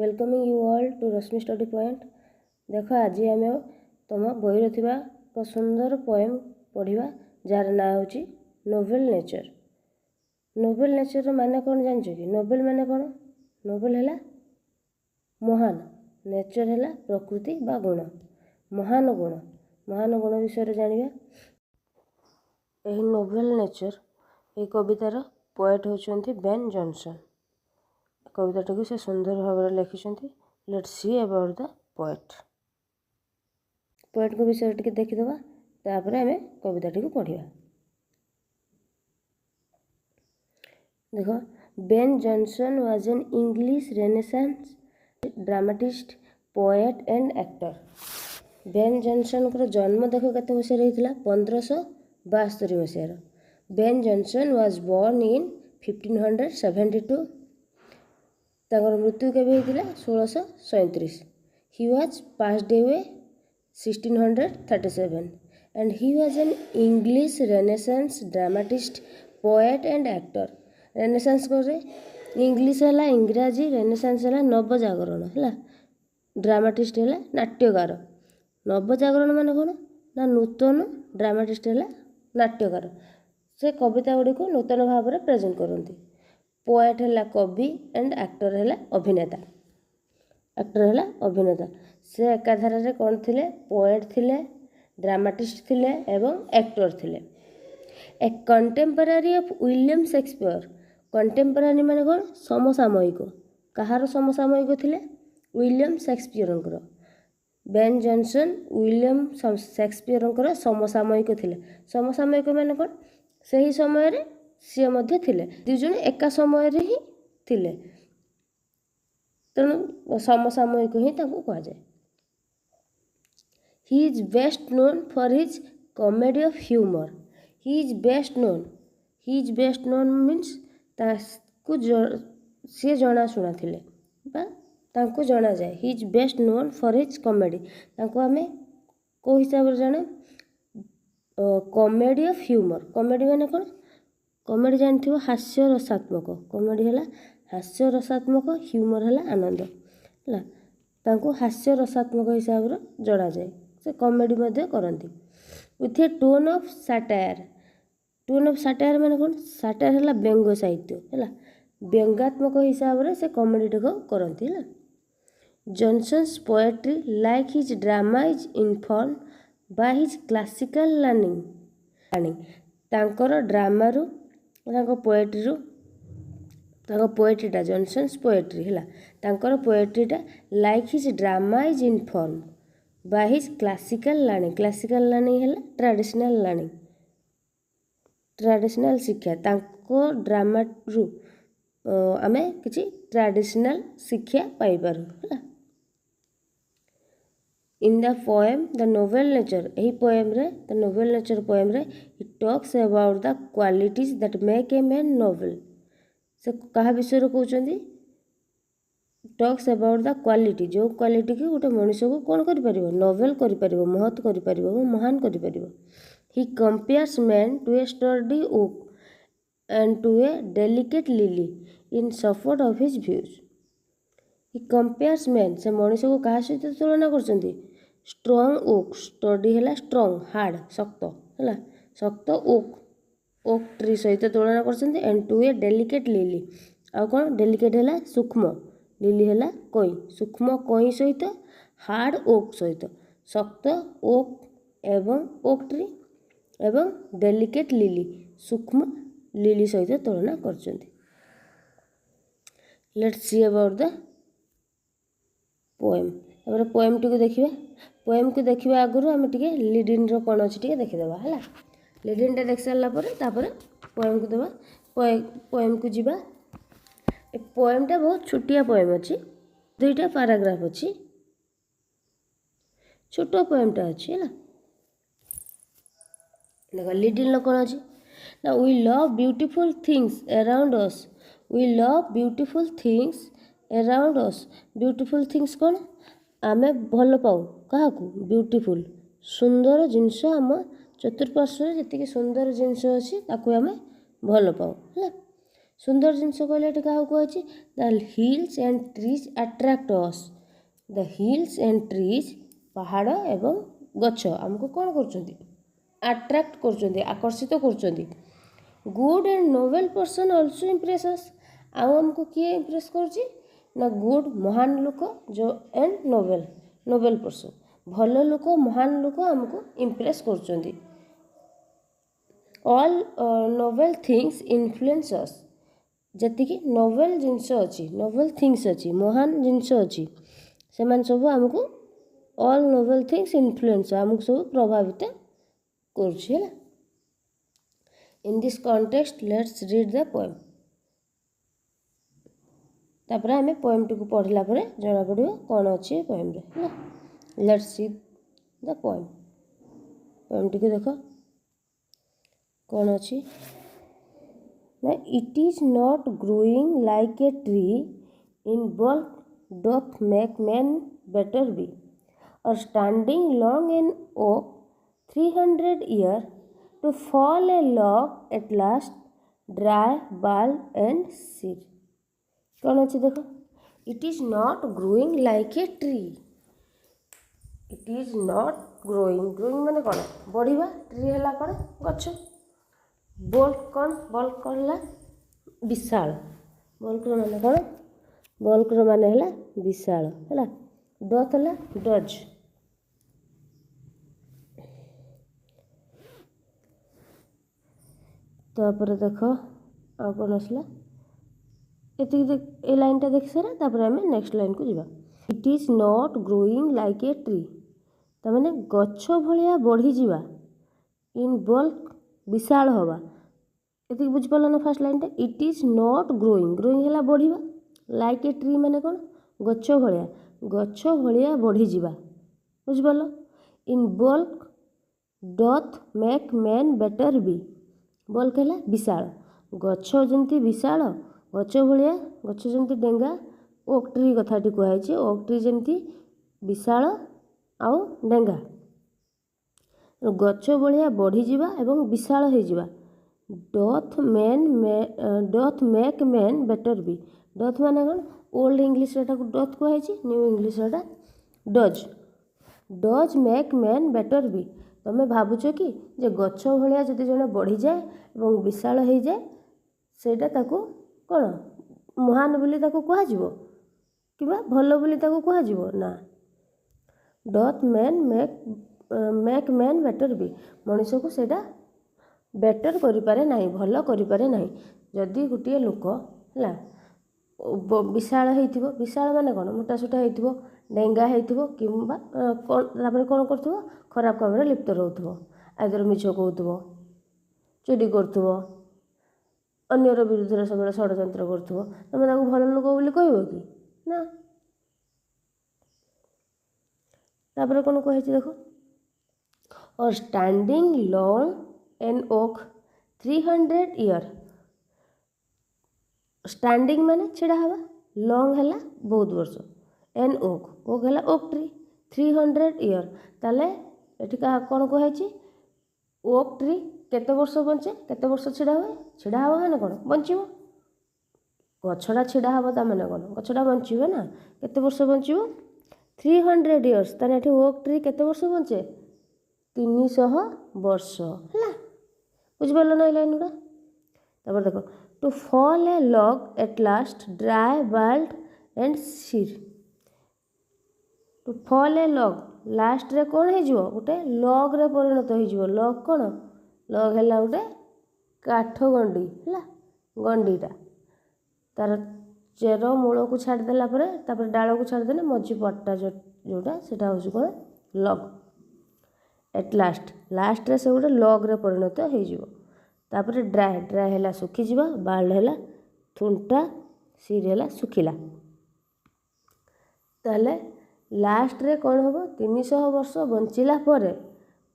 Welcoming you all to Rashmi study point. देख आज आम तुम बही थिबा एक सुंदर पोएम पढ़ा जार ना हूँ नोबेल नेचर। नोबेल नेचर माने कौन जान कि? नोबेल माने कौन? नोबेल है महान, नेचर है प्रकृति बा गुण, महान गुण विषय जानिबा। यही नोबेल नेचर ये कवितार पोएट होचंती बेन जॉनसन। कविताटी को से सुंदर भाव में लिखिं। Let's see about the poet. Poet को विषय टी देखीदे तापर आम कविताटी को पढ़ा। देख, Ben Jonson was an English renaissance dramatist, poet and actor. Ben Jonson को जन्म देख केते मसीह होता? 1572 मसीहार। Ben Jonson was born in 1572। तांकर मृत्यु केबे होइतिला? 1637। He was passed away 1637 and he was an English renaissance dramatist, poet and actor. Renaissance करे इंग्लिश है इंग्राजी, रेनेसांस है नवजागरण है, ड्रामाटिस्ट है नाट्यकार। नवजागरण माने कौन ना नूतन, ड्रामाटिस्ट है नाट्यकार। से कविता गुड़ी को नूतन भाव में प्रेजेंट करती। पोएट है कवि एंड एक्टर है अभिनेता। एक्टर है अभिनेता। से एकाधारे कौन थे? पोएट थे, ड्रामाटिस्ट थे एवं एक्टर थे। ए कंटेम्परारी ऑफ विलियम शेक्सपियर। कंटेम्परारी माने कौन? समसामयिक। कहार समसामयिक थे? William Shakespeare. Ben Jonson William Shakespeare समसामयिक थे। समसामयिक माने कौन? सही समय रे सी मध्य थिले, दुई जन एका समय रे ही थिले, तेणु समसामयिक ही ताको कहा जाए। He is best known for his comedy of humour. He is best known. He is best known means ताको सी जना शुणा थिले बा ताको जना जाए। He is best known for his comedy. ताको आमे को हिसाब रे जाने? Comedy of humour. कॉमेडी माने कौन? कॉमेडी जानथि हास्य रसात्मक। कॉमेडी है हास्य रसात्मक, ह्यूमर है आनंद है। तांको हास्य रसात्मक हिसाब से जना जाए। से कॉमेडी मध्य करती with A tone of satire. Tone of satire माने कौन? सटायर है व्यंग साहित्य है, व्यंगात्मक हिसाब से से कॉमेडी टा करती है। Jonson's poetry like his drama is inform by his classical learning. तांकर ड्रामारू पोएट्री पोएट्रीटा जॉनसन्स पोएट्री है तांकर पोएट्रीटा like his drama is inform by his classical learning. Classical learning है ट्रेडिशनल लर्निंग, ट्रेडिशनल शिक्षा। तांको ड्रामा रू आमे किछि ट्रेडिशनल शिक्षा पाई पारू है। In the poem the Nobel nature, यही पोएम रे द नोबेल नेचर पोएम रे he talks about the qualities that make a man Nobel. से कहा विषय कहते? टॉक्स अबाउट द क्वालिटी, जो क्वालिटी की गोटे मनुष्य को कौन कर नोबेल कर महत कर महान कर। He compares man to a sturdy oak and to a delicate lily in support of his views. He compares man, से मनुष्य को कहा सहित तुलना कर? स्ट्रंग ओक, स्टडी है स्ट्रंग हार्ड शक्त है, शक्त ओक, ओक ट्री सहित तुलना कर। And to a delicate lily, आ कौन? डेलिकेट है सूक्ष्म, लिली है कई, सूक्ष्म कई सहित हार्ड ओक सहित शक्त ओक एवं ओक ट्री एवं डेलिकेट लिली सूक्ष्म लिली सहित तुलना कर। Let's see about the poem. तापर पोएम टी को देखिबा। पोएम को देखिबा आगुरु आमे टिके लीडिंग रो कोन अछि टिके देखिदेबा हैला। लीडिंग टा देख सारला पर तापर पोएम को देबा। पोएम को जिबा। ए पोएम टा बहुत छोटिया पोएम अछि, दुईटा पैराग्राफ अछि, छोटो पोएम टा अछि हैला। देखो लीडिंग लो कोन अछि ना? We love beautiful things around us. We love beautiful things around us. Beautiful things कौन? आमे भल पाऊ क्या? ब्यूटीफुल सुंदर जिनस आम चतुर्पार्श्व जी सुंदर जिनस अच्छी आम भल पाऊ है। सुंदर जिनस कहले ये क्या कहुच्छे the hills and trees attract us the hills and trees पहाड़ एवं गछ आमको कौन कर अट्राक्ट कर आकर्षित कर good and novel person also impress us आमको किए इम्प्रेस कर गुड महान लोक जो एंड नोवेल नोवेल पर्सन भल लोक महान लोक आमको इम्प्रेस कर all novel things influence us जी नोवेल जिनस अच्छी नोवेल थिंग्स अच्छी महान जिनस अच्छी से सब आमको ऑल नोवेल थिंग्स इन्फ्लुएंस आमको सब प्रभावित कर in this context let's read the poem तापर आम पोएम टी पढ़ला जना पड़ो कौन अच्छी पोएम रे लेट्स सी द पोएम टी देख कौन अच्छी ना it is not growing like a tree in bulk doth make man better be or standing long in oak 300 years to fall a log at last dry bald and sere कौन अच्छी देखो it is not growing like a tree it is not growing माने कौन बढ़िया tree है कौन गछ bulk कौन है विशाल बल्कर माने कौन बल्कर माने है विशाल है डथ है डज तापर देख आ कौन आसला ये लाइन टा देख सारा तापर आम नेक्स्ट लाइन को जीवा it is not growing like a tree तमाने गछ भलिया बढ़ी जीवा इन बल्क विशाल हवा ये बुझिपाल ना फास्ट लाइन टा इट इज नॉट ग्रोइंग है बढ़िया लाइक ए ट्री माने कौन गछ भलिया बढ़ी जीवा बुझिपाल in bulk doth make man better be bulk है विशाल गछ जमी विशाल गछ भाया गछ जमी डेंगा ओक ट्री कथाटी कहुई ओक ट्री जमी विशाल आउ डेंगा गछ भाया बढ़ीजा एवं विशाल हो doth make man better be doth माने कौन ओल्ड इंग्लीश डथ कहुई new English does make man better be तुम्हें भावुच कि जे गछ भाया जदि जड़े बढ़ी जाए और विशाल हो जाए सेटा ताकू कौन महान बोली ताकू कहुजिवो कि भल बोली ताकू कहुजिवो ना doth man make man better B Manish को सेटा बेटर करिपारे नाही भल करिपारे नाही जदि गोटे लोक है विशाल होइथिबो विशाल माने कौन मोटासोटा होइथिबो डेंगा होइथिबो किंबा कौन करथिबो खराब काम रे लिप्त रहउथिबो आदर मिछ कहउथिबो चोरी करथिबो अन्यर विरुद्ध सब षड्यंत्र करथिबो तमे ताकू भल लोक बोली कहबो कि ना तापर कौन कहि देखो और standing long an oak 300 years standing माने छिड़ा हवा लॉन्ग है बहुत वर्ष एन ओक है ओक ट्री 300 years ताले एठी कौन कहुई ओक ट्री केते वर्ष बंचे केते वर्ष छिड़ा हुए माने कौन बंचो गछड़ा छिड़ा हम ताने कौन गछड़ा बंचे ना केते वर्ष बंचो 300 years ताने एठी ओक ट्री केते वर्ष बंचे 300 वर्ष है बुझिपाल ना लाइन गुड़ा तापर देखो to fall a log at last dry bald and sere to fall a log last रे कौन हो गोटे लॉग रे परिणत हो लॉग कौन लॉग है गोटे काठ गंडी है गंडीटा तार चेर मूल को छाड़देला डाल को छाड़देले मझी पट्टा जोटा सेटा हूँ कौन लॉग एट लास्ट रे से गोटे लॉग रे परिणत हो ड्राए है सुखी बाल्ड है थुंटा सीर है सुखिला ताले लास्ट रे कौन हम 300 वर्ष बंचिला परे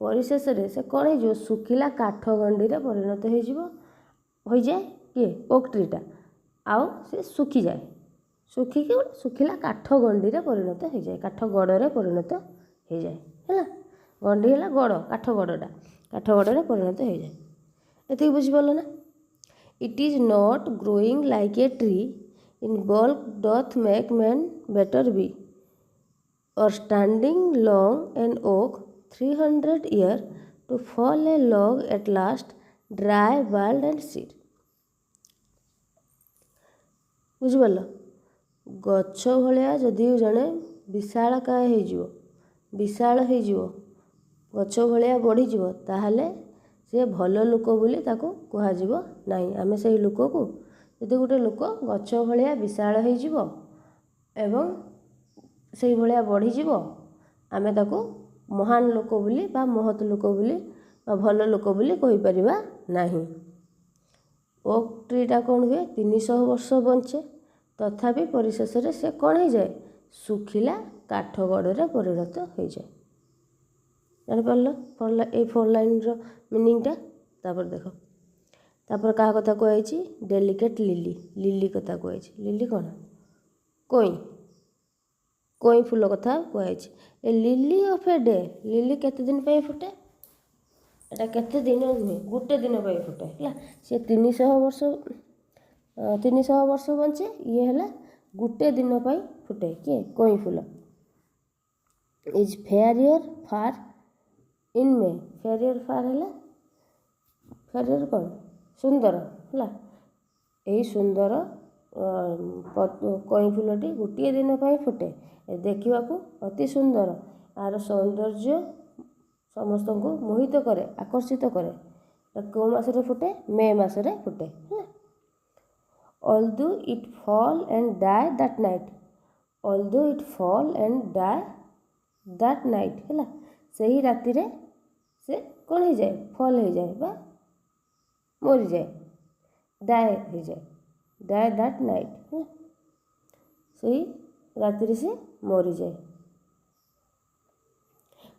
परिशेष से कौन हो सुखिला काठ गंडी रे परिणत हो जाए किए ओक ट्रीटा आउ से सुखी जाए सुखिकी गोटे सुखिला काठ गंडी रे परिणत हो जाए काठ गड़ रे परिणत हो जाए है गंडी है गड़ काठ गड़टा काठ गड़ रे परिणत हो जाए ये बुझिपाल ना It is not growing like a tree in bulk doth make man better be, or standing long an oak 300 year to fall a log at last dry, bald and sere. ବୁଝିପାରିଲ? ଗଛ ଭଳିଆ ଯଦି ଜଣେ ବିଶାଳକାୟ ହେଇଯିବ, ବିଶାଳ ହେଇଯିବ, ଗଛ ଭଳିଆ ବଢ଼ିଯିବ, ତାହେଲେ ସେ ଭଲ ଲୋକ ବୋଲି ତାକୁ କୁହାଯିବ ନାହିଁ। ଆମେ ସେଇ ଲୋକକୁ, ଯଦି ଗୋଟେ ଲୋକ ଗଛ ଭଳିଆ ବିଶାଳ ହେଇଯିବ ଏବଂ ସେଇଭଳିଆ ବଢ଼ିଯିବ, ଆମେ ତାକୁ ମହାନ ଲୋକ ବୋଲି ବା ମହତ୍ ଲୋକ ବୋଲି ବା ଭଲ ଲୋକ ବୋଲି କହିପାରିବା ନାହିଁ। ଓକ୍ ଟ୍ରିଟା କ'ଣ ହୁଏ? 300 ବର୍ଷ ବଞ୍ଚେ, ତଥାପି ପରିଶେଷରେ ସେ କ'ଣ ହେଇଯାଏ? ଶୁଖିଲା କାଠ ଗଡ଼ରେ ପରିଣତ ହୋଇଯାଏ। ଜାଣିପାରିଲ ଏଇ 4 ଲାଇନ୍ର ମିନିଂଟା? ତାପରେ ଦେଖ, ତାପରେ କାହା କଥା କୁହାଯାଇଛି? ଡେଲିକେଟ୍ ଲିଲି, ଲିଲି କଥା କୁହାଯାଇଛି। ଲିଲି କ'ଣ? କଇଁ ଫୁଲ କଥା କୁହାଯାଇଛି। A lily of a day, lily କେତେ ଦିନ ପାଇଁ ଫୁଟେ? ଏଟା କେତେ ଦିନ ନୁହେଁ, ଗୋଟେ ଦିନ ପାଇଁ ଫୁଟେ ହେଲା। ସେ 300 ବର୍ଷ ବଞ୍ଚେ, ଇଏ ହେଲା ଗୋଟେ ଦିନ ପାଇଁ ଫୁଟେ। କିଏ? କଇଁ ଫୁଲ। ଇଜ୍ ଫେୟାରିୟର ଫାର୍ ଇନ୍ ମେ, ଫେୟାରିୟର ଫାର୍ ହେଲା, ଫେୟାରିୟର କ'ଣ? ସୁନ୍ଦର ହେଲା। ଏହି ସୁନ୍ଦର କଇଁ ଫୁଲଟି ଗୋଟିଏ ଦିନ ପାଇଁ ଫୁଟେ, ଦେଖିବାକୁ ଅତି ସୁନ୍ଦର, ଏହାର ସୌନ୍ଦର୍ଯ୍ୟ ସମସ୍ତଙ୍କୁ ମୋହିତ କରେ, ଆକର୍ଷିତ କରେ। କେଉଁ ମାସରେ ଫୁଟେ? ମେ ମାସରେ ଫୁଟେ ହେଲା। Although it fall and die that night, although it fall and die that night ହେଲା। ସେହି ରାତିରେ ସେ କ'ଣ ହେଇଯାଏ? ଫଲ୍ ହେଇଯାଏ ବା ମରିଯାଏ, ଡାଏ ହେଇଯାଏ, ଡାଏ ଦ୍ୟାଟ୍ ନାଇଟ୍ ହେଲା। ସେଇ ରାତିରେ ସେ ମରିଯାଏ।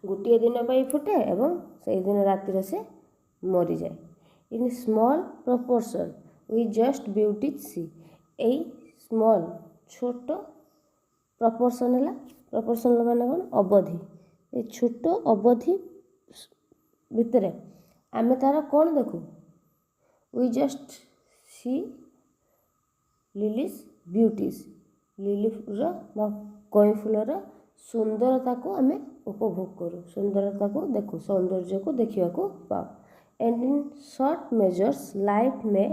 ଗୋଟିଏ ଦିନ ପାଇଁ ଫୁଟେ ଏବଂ ସେଇଦିନ ରାତିରେ ସେ ମରିଯାଏ। In small proportion we just beauty see, ଏଇ ସ୍ମଲ୍ ଛୋଟ ପ୍ରପୋର୍ସନ୍ ହେଲା, ପ୍ରପୋର୍ସନ୍ ମାନେ କ'ଣ? ଅବଧି। ଏଇ ଛୋଟ ଅବଧି ଭିତରେ ଆମେ ତାର କ'ଣ ଦେଖୁ? ୱି ଜଷ୍ଟ ସି ଲିଲିସ୍ ବିଉଟିସ୍, ଲିଲିର ବା କଇଁ ଫୁଲର ସୁନ୍ଦରତାକୁ ଆମେ ଉପଭୋଗ କରୁ, ସୁନ୍ଦରତାକୁ ଦେଖୁ, ସୌନ୍ଦର୍ଯ୍ୟକୁ ଦେଖିବାକୁ ପାଉ। And in short measures life may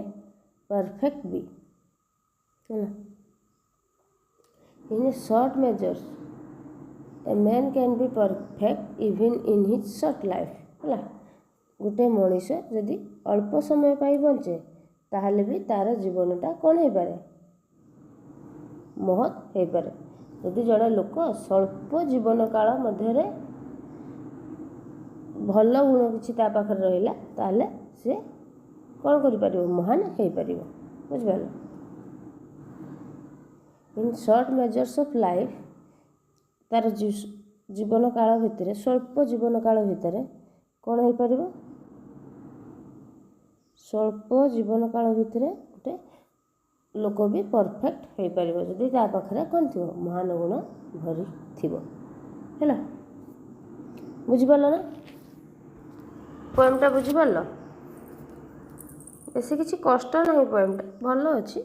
perfect be ହେଲା। In short measures a man can be perfect even in his short life ହେଲା। ଗୋଟେ ମଣିଷ ଯଦି ଅଳ୍ପ ସମୟ ପାଇଁ ବଞ୍ଚେ, ତାହେଲେ ବି ତାର ଜୀବନଟା କ'ଣ ହେଇପାରେ? ମହତ୍ ହେଇପାରେ। ଯଦି ଜଣେ ଲୋକ ସ୍ୱଳ୍ପ ଜୀବନ କାଳ ମଧ୍ୟରେ ଭଲ ଗୁଣ କିଛି ତା ପାଖରେ ରହିଲା, ତାହେଲେ ସେ କ'ଣ କରିପାରିବ? ମହାନ ହେଇପାରିବ। ବୁଝିପାରିଲ? In short measures of life, ତାର ଜୀବନ କାଳ ଭିତରେ, ସ୍ୱଳ୍ପ ଜୀବନ କାଳ ଭିତରେ କ'ଣ ହେଇପାରିବ? ସ୍ୱଳ୍ପ ଜୀବନ କାଳ ଭିତରେ ଗୋଟେ ଲୋକ ବି ପରଫେକ୍ଟ ହେଇପାରିବ, ଯଦି ତା ପାଖରେ କ'ଣ ଥିବ? ମହାନ ଗୁଣ ଭରି ଥିବ ହେଲା। ବୁଝିପାରିଲ ନା? ପୋଏମ୍ଟା ବୁଝିପାରିଲ? ବେଶୀ କିଛି କଷ୍ଟ ନାହିଁ, ପୋଏମ୍ଟା ଭଲ ଅଛି।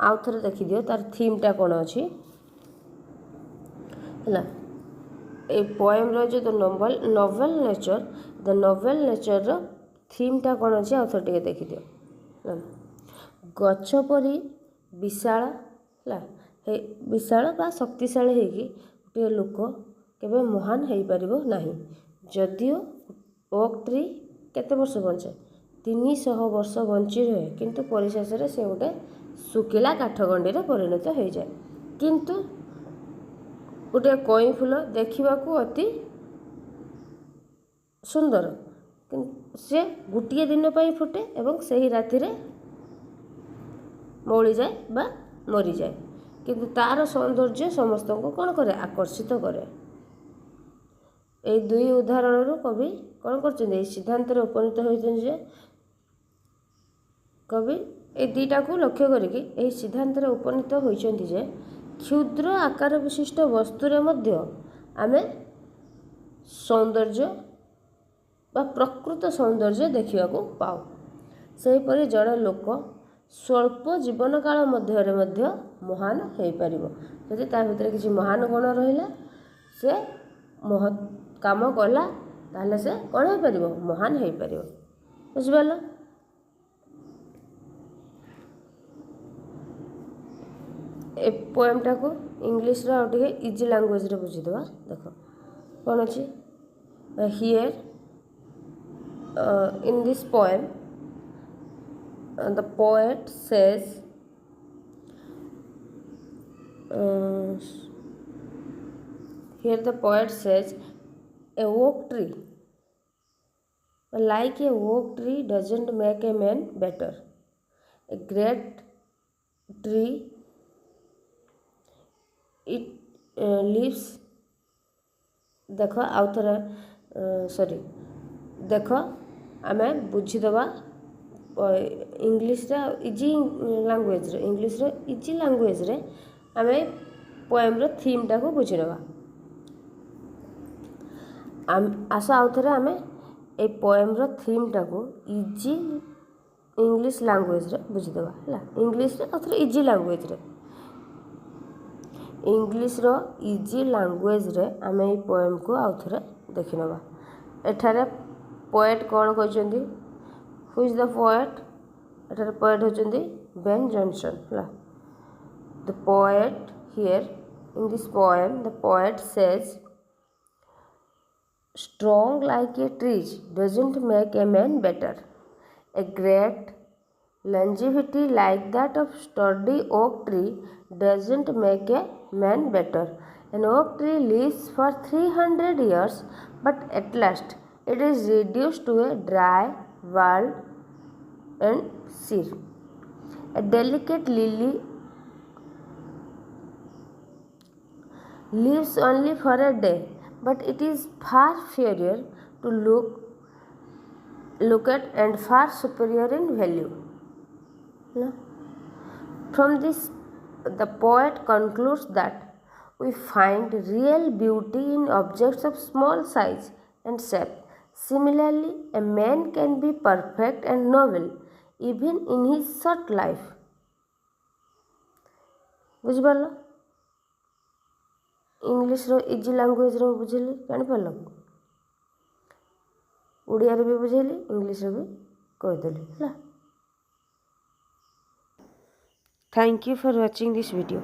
ଆଉ ଥରେ ଦେଖିଦିଅ ତାର ଥିମ୍ଟା କ'ଣ ଅଛି ହେଲା। এই ପୋଏମ୍ର ଯେଉଁ ନୋଭେଲ୍ ନେଚର୍, ଦ ନୋଭେଲ୍ ନେଚର୍ର ଥିମ୍ଟା କ'ଣ ଅଛି ଆଉ ଥରେ ଟିକେ ଦେଖିଦିଅ। ଗଛ ପରି ବିଶାଳ ହେଲା, ବିଶାଳ ବା ଶକ୍ତିଶାଳୀ ହେଇକି ଗୋଟିଏ ଲୋକ କେବେ ମହାନ ହେଇପାରିବ ନାହିଁ। ଯଦିଓ ଓକ୍ ଟ୍ରି କେତେ ବର୍ଷ ବଞ୍ଚେ? 300 ବର୍ଷ ବଞ୍ଚି ରହେ, କିନ୍ତୁ ପରିଶେଷରେ ସେ ଗୋଟେ ଶୁଖିଲା କାଠଗଣ୍ଡିରେ ପରିଣତ ହୋଇଯାଏ। କିନ୍ତୁ ଗୋଟିଏ କଇଁ ଫୁଲ ଦେଖିବାକୁ ଅତି ସୁନ୍ଦର, ସେ ଗୋଟିଏ ଦିନ ପାଇଁ ଫୁଟେ ଏବଂ ସେହି ରାତିରେ ମଉଳିଯାଏ ବା ମରିଯାଏ, କିନ୍ତୁ ତାର ସୌନ୍ଦର୍ଯ୍ୟ ସମସ୍ତଙ୍କୁ କ'ଣ କରେ? ଆକର୍ଷିତ କରେ। এই ଦୁଇ ଉଦାହରଣରୁ କବି କ'ଣ କରୁଛନ୍ତି? ଏହି ସିଦ୍ଧାନ୍ତରେ ଉପନୀତ ହୋଇଛନ୍ତି ଯେ, କବି এই ଦୁଇଟାକୁ ଲକ୍ଷ୍ୟ କରିକି ଏହି ସିଦ୍ଧାନ୍ତରେ ଉପନୀତ ହୋଇଛନ୍ତି ଯେ କ୍ଷୁଦ୍ର ଆକାର ବିଶିଷ୍ଟ ବସ୍ତୁରେ ମଧ୍ୟ ଆମେ ସୌନ୍ଦର୍ଯ୍ୟ ବା ପ୍ରକୃତ ସୌନ୍ଦର୍ଯ୍ୟ ଦେଖିବାକୁ ପାଉ। ସେହିପରି ଜଣେ ଲୋକ ସ୍ୱଳ୍ପ ଜୀବନ କାଳ ମଧ୍ୟରେ ମଧ୍ୟ ମହାନ ହୋଇପାରିବ। ଯଦି ତା ଭିତରେ କିଛି ମହାନ ଗୁଣ ରହିଲା, ସେ ମହତ୍ କାମ କଲା, ତାହେଲେ ସେ କ'ଣ ହୋଇପାରିବ? ମହାନ ହୋଇପାରିବ। ବୁଝିପାରିଲ? ଏ ପୋଏମ୍ଟାକୁ ଇଂଲିଶର ଆଉ ଟିକେ ଇଜି ଲାଙ୍ଗୁଏଜରେ ବୁଝିଦେବା। ଦେଖ କ'ଣ ଅଛି? Here in this poem the poet says here the poet says a oak tree like a oak tree doesn't make a man better. A great tree it lives देख आउ थे सॉरी देख आम बुझीदबा English easy language English easy language आम poem theme टाक बुझीदबा। आस आउ थे आम ए पोएम थीम टाक इजी इंग्लिश लैंग्वेज बुझीदबा है। इंग्लिश आउ थे easy language English easy language आम ये पोएम को आउ थे देखी नवा। एठारे पोएट कौन कहते? Who is the poet? एठारे पोएट होचंदी बेन जॉनसन है। The poet here in this poem the poet says strong like a trees doesn't make a man better. A great longevity like that of sturdy oak tree doesn't make a man better. An oak tree lives for 300 years, but at last it is reduced to a dry wall and sere. A delicate lily lives only for a day, but it is far fairer to look at and far superior in value. From this, the poet concludes that we find real beauty in objects of small size and shape. Similarly, a man can be perfect and noble even in his short life. बुझिपार English easy language बुझेली जापार ओडिया भी बुझेली English भी कहीदेली है। Thank you for watching this video.